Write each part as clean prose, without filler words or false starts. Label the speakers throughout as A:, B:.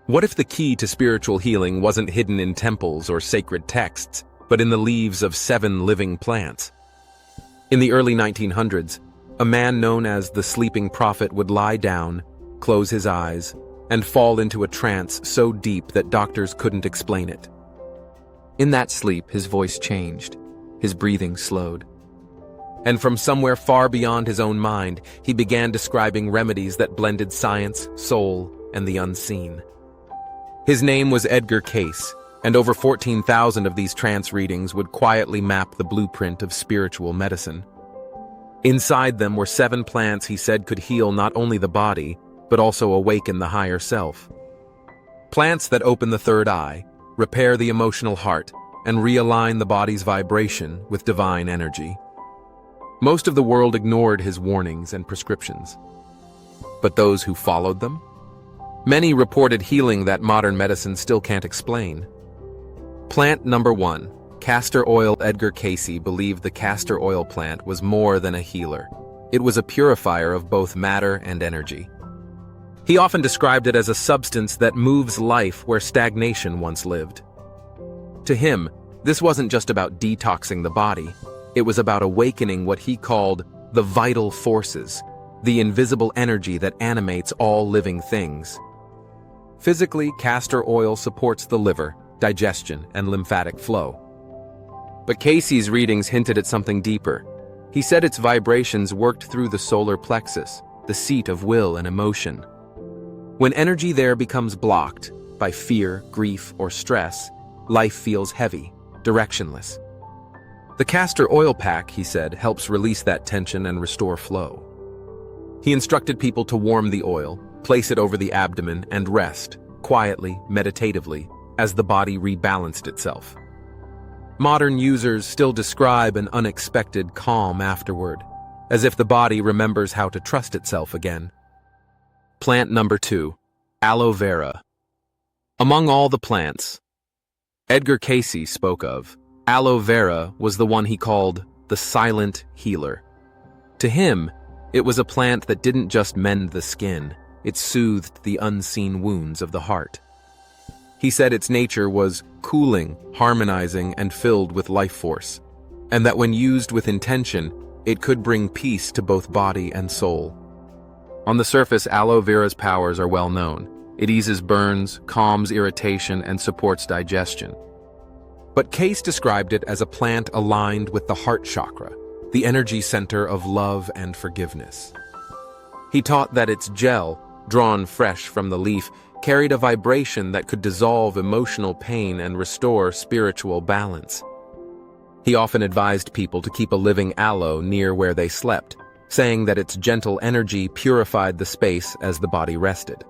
A: What if the key to spiritual healing wasn't hidden in temples or sacred texts, but in the leaves of 7 living plants? In the early 1900s, a man known as the Sleeping Prophet would lie down, close his eyes, and fall into a trance so deep that doctors couldn't explain it. In that sleep, his voice changed, his breathing slowed. And from somewhere far beyond his own mind, he began describing remedies that blended science, soul, and the unseen. His name was Edgar Cayce, and over 14,000 of these trance readings would quietly map the blueprint of spiritual medicine. Inside them were 7 plants he said could heal not only the body, but also awaken the higher self. Plants that open the third eye, repair the emotional heart, and realign the body's vibration with divine energy. Most of the world ignored his warnings and prescriptions. But those who followed them? Many reported healing that modern medicine still can't explain. Plant number 1, castor oil. Edgar Cayce believed the castor oil plant was more than a healer. It was a purifier of both matter and energy. He often described it as a substance that moves life where stagnation once lived. To him, this wasn't just about detoxing the body. It was about awakening what he called the vital forces, the invisible energy that animates all living things. Physically, castor oil supports the liver, digestion, and lymphatic flow. But Cayce's readings hinted at something deeper. He said its vibrations worked through the solar plexus, the seat of will and emotion. When energy there becomes blocked by fear, grief, or stress, life feels heavy, directionless. The castor oil pack, he said, helps release that tension and restore flow. He instructed people to warm the oil, place it over the abdomen, and rest, quietly, meditatively, as the body rebalanced itself. Modern users still describe an unexpected calm afterward, as if the body remembers how to trust itself again. Plant number 2, aloe vera. Among all the plants Edgar Cayce spoke of, aloe vera was the one he called the silent healer. To him, it was a plant that didn't just mend the skin, it soothed the unseen wounds of the heart. He said its nature was cooling, harmonizing, and filled with life force, and that when used with intention, it could bring peace to both body and soul. On the surface, aloe vera's powers are well known. It eases burns, calms irritation, and supports digestion. But Cayce described it as a plant aligned with the heart chakra, the energy center of love and forgiveness. He taught that its gel, drawn fresh from the leaf, carried a vibration that could dissolve emotional pain and restore spiritual balance. He often advised people to keep a living aloe near where they slept, saying that its gentle energy purified the space as the body rested.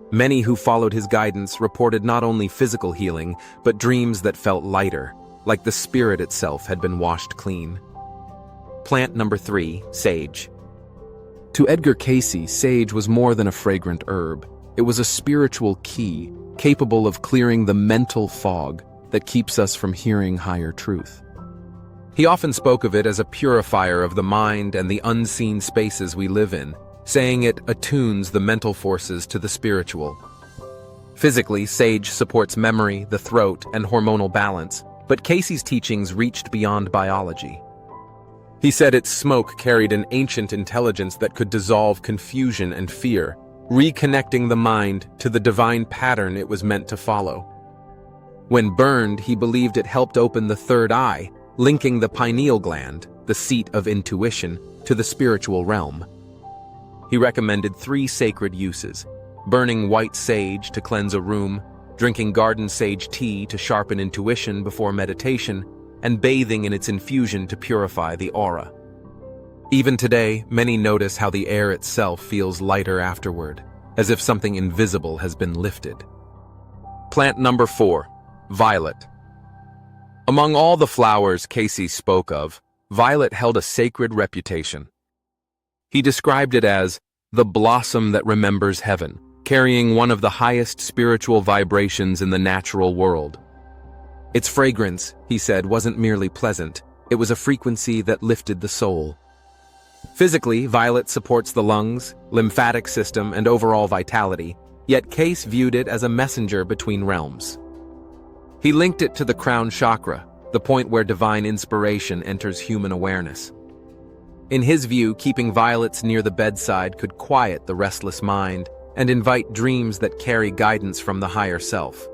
A: Many who followed his guidance reported not only physical healing, but dreams that felt lighter, like the spirit itself had been washed clean. Plant number 3, sage. To Edgar Cayce, sage was more than a fragrant herb. It was a spiritual key, capable of clearing the mental fog that keeps us from hearing higher truth. He often spoke of it as a purifier of the mind and the unseen spaces we live in, saying it attunes the mental forces to the spiritual. Physically, sage supports memory, the throat, and hormonal balance, but Cayce's teachings reached beyond biology. He said its smoke carried an ancient intelligence that could dissolve confusion and fear, reconnecting the mind to the divine pattern it was meant to follow. When burned, he believed it helped open the third eye, linking the pineal gland, the seat of intuition, to the spiritual realm. He recommended 3 sacred uses: burning white sage to cleanse a room, drinking garden sage tea to sharpen intuition before meditation, and bathing in its infusion to purify the aura. Even today, many notice how the air itself feels lighter afterward, as if something invisible has been lifted. Plant number 4, violet. Among all the flowers Cayce spoke of, violet held a sacred reputation. He described it as the blossom that remembers heaven, carrying one of the highest spiritual vibrations in the natural world. Its fragrance, he said, wasn't merely pleasant, it was a frequency that lifted the soul. Physically, violet supports the lungs, lymphatic system, and overall vitality, yet Cayce viewed it as a messenger between realms. He linked it to the crown chakra, the point where divine inspiration enters human awareness. In his view, keeping violets near the bedside could quiet the restless mind and invite dreams that carry guidance from the higher self.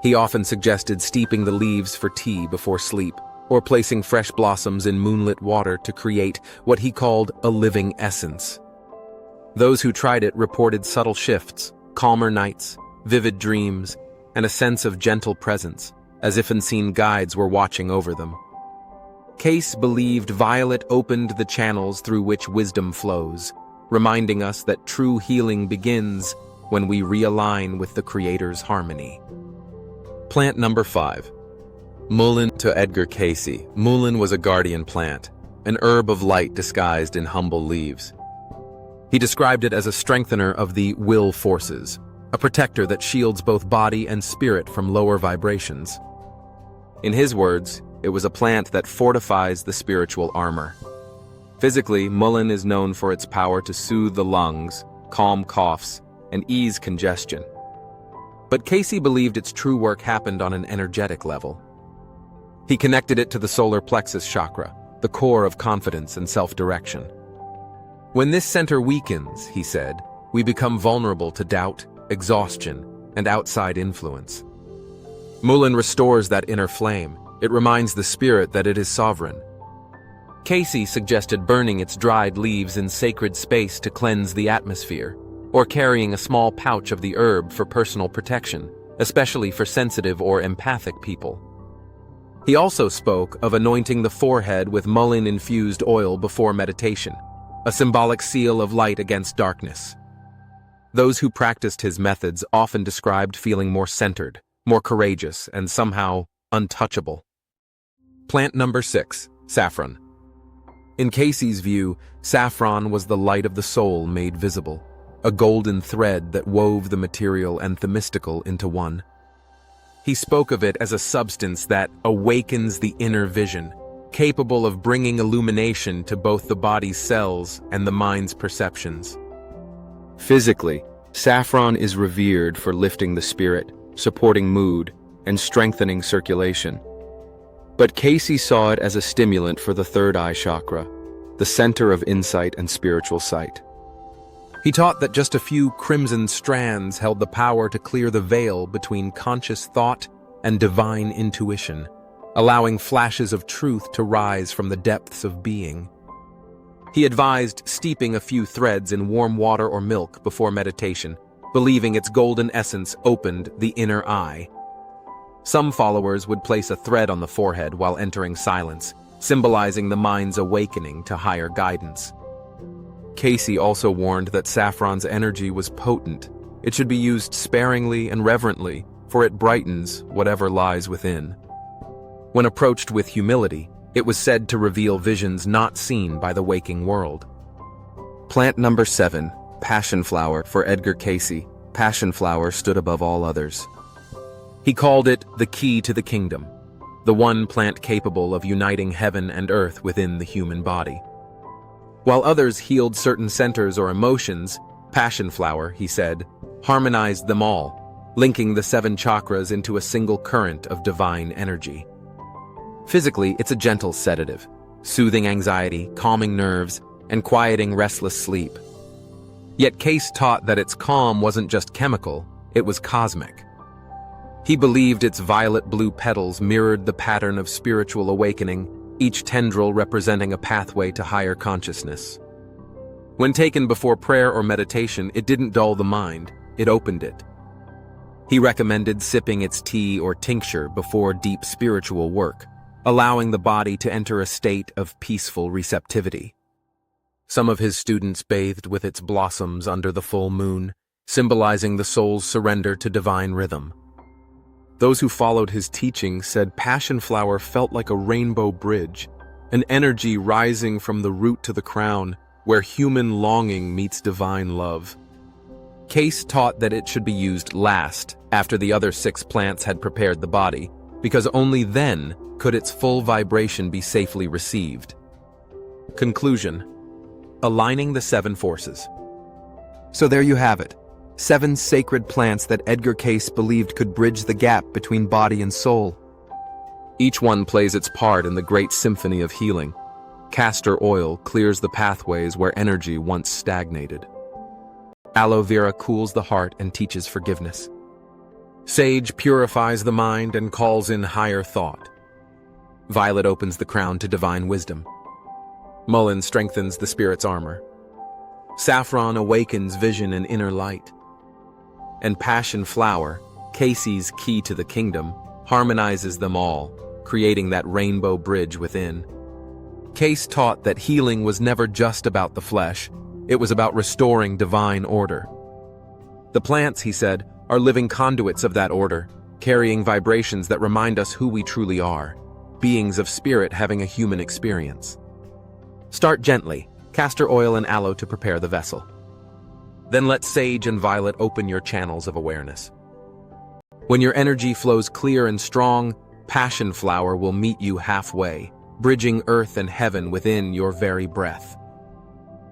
A: He often suggested steeping the leaves for tea before sleep, or placing fresh blossoms in moonlit water to create what he called a living essence. Those who tried it reported subtle shifts, calmer nights, vivid dreams, and a sense of gentle presence, as if unseen guides were watching over them. Cayce believed violet opened the channels through which wisdom flows, reminding us that true healing begins when we realign with the Creator's harmony. Plant number 5. Mullein to Edgar Cayce. Mullein was a guardian plant, an herb of light disguised in humble leaves. He described it as a strengthener of the will forces, a protector that shields both body and spirit from lower vibrations. In his words, it was a plant that fortifies the spiritual armor. Physically, mullein is known for its power to soothe the lungs, calm coughs, and ease congestion. But Cayce believed its true work happened on an energetic level. He connected it to the solar plexus chakra, the core of confidence and self-direction. When this center weakens, he said, we become vulnerable to doubt, exhaustion, and outside influence. Mullein restores that inner flame. It reminds the spirit that it is sovereign. Cayce suggested burning its dried leaves in sacred space to cleanse the atmosphere, or carrying a small pouch of the herb for personal protection, especially for sensitive or empathic people. He also spoke of anointing the forehead with mullein-infused oil before meditation, a symbolic seal of light against darkness. Those who practiced his methods often described feeling more centered, more courageous, and somehow untouchable. Plant number 6. Saffron. In Cayce's view, saffron was the light of the soul made visible, a golden thread that wove the material and the mystical into one. He spoke of it as a substance that awakens the inner vision, capable of bringing illumination to both the body's cells and the mind's perceptions. Physically, saffron is revered for lifting the spirit, supporting mood, and strengthening circulation. But Cayce saw it as a stimulant for the third eye chakra, the center of insight and spiritual sight. He taught that just a few crimson strands held the power to clear the veil between conscious thought and divine intuition, allowing flashes of truth to rise from the depths of being. He advised steeping a few threads in warm water or milk before meditation, believing its golden essence opened the inner eye. Some followers would place a thread on the forehead while entering silence, symbolizing the mind's awakening to higher guidance. Cayce also warned that saffron's energy was potent. It should be used sparingly and reverently, for it brightens whatever lies within. When approached with humility, it was said to reveal visions not seen by the waking world. Plant number 7. Passion flower. For Edgar Cayce, passion flower stood above all others. He called it the key to the kingdom, the one plant capable of uniting heaven and earth within the human body. While others healed certain centers or emotions, passion flower, he said, harmonized them all, linking the 7 chakras into a single current of divine energy. Physically, it's a gentle sedative, soothing anxiety, calming nerves, and quieting restless sleep. Yet Cayce taught that its calm wasn't just chemical, it was cosmic. He believed its violet blue petals mirrored the pattern of spiritual awakening, each tendril representing a pathway to higher consciousness. When taken before prayer or meditation, it didn't dull the mind, it opened it. He recommended sipping its tea or tincture before deep spiritual work, allowing the body to enter a state of peaceful receptivity. Some of his students bathed with its blossoms under the full moon, symbolizing the soul's surrender to divine rhythm. Those who followed his teaching said passion flower felt like a rainbow bridge, an energy rising from the root to the crown, where human longing meets divine love. Cayce taught that it should be used last, after the other 6 plants had prepared the body, because only then could its full vibration be safely received. Conclusion: aligning the 7 forces. So there you have it. 7 sacred plants that Edgar Cayce believed could bridge the gap between body and soul. Each one plays its part in the great symphony of healing. Castor oil clears the pathways where energy once stagnated. Aloe Vera cools the heart and teaches forgiveness. Sage purifies the mind and calls in higher thought. Violet opens the crown to divine wisdom. Mullein strengthens the spirit's armor. Saffron awakens vision and inner light. And passion flower, Cayce's key to the kingdom, harmonizes them all, creating that rainbow bridge within. Cayce taught that healing was never just about the flesh, it was about restoring divine order. The plants, he said, are living conduits of that order, carrying vibrations that remind us who we truly are, beings of spirit having a human experience. Start gently, castor oil and aloe to prepare the vessel. Then let sage and violet open your channels of awareness. When your energy flows clear and strong, passion flower will meet you halfway, bridging earth and heaven within your very breath.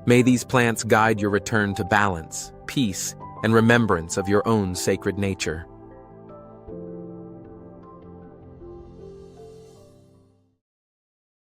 A: May these plants guide your return to balance, peace, and remembrance of your own sacred nature.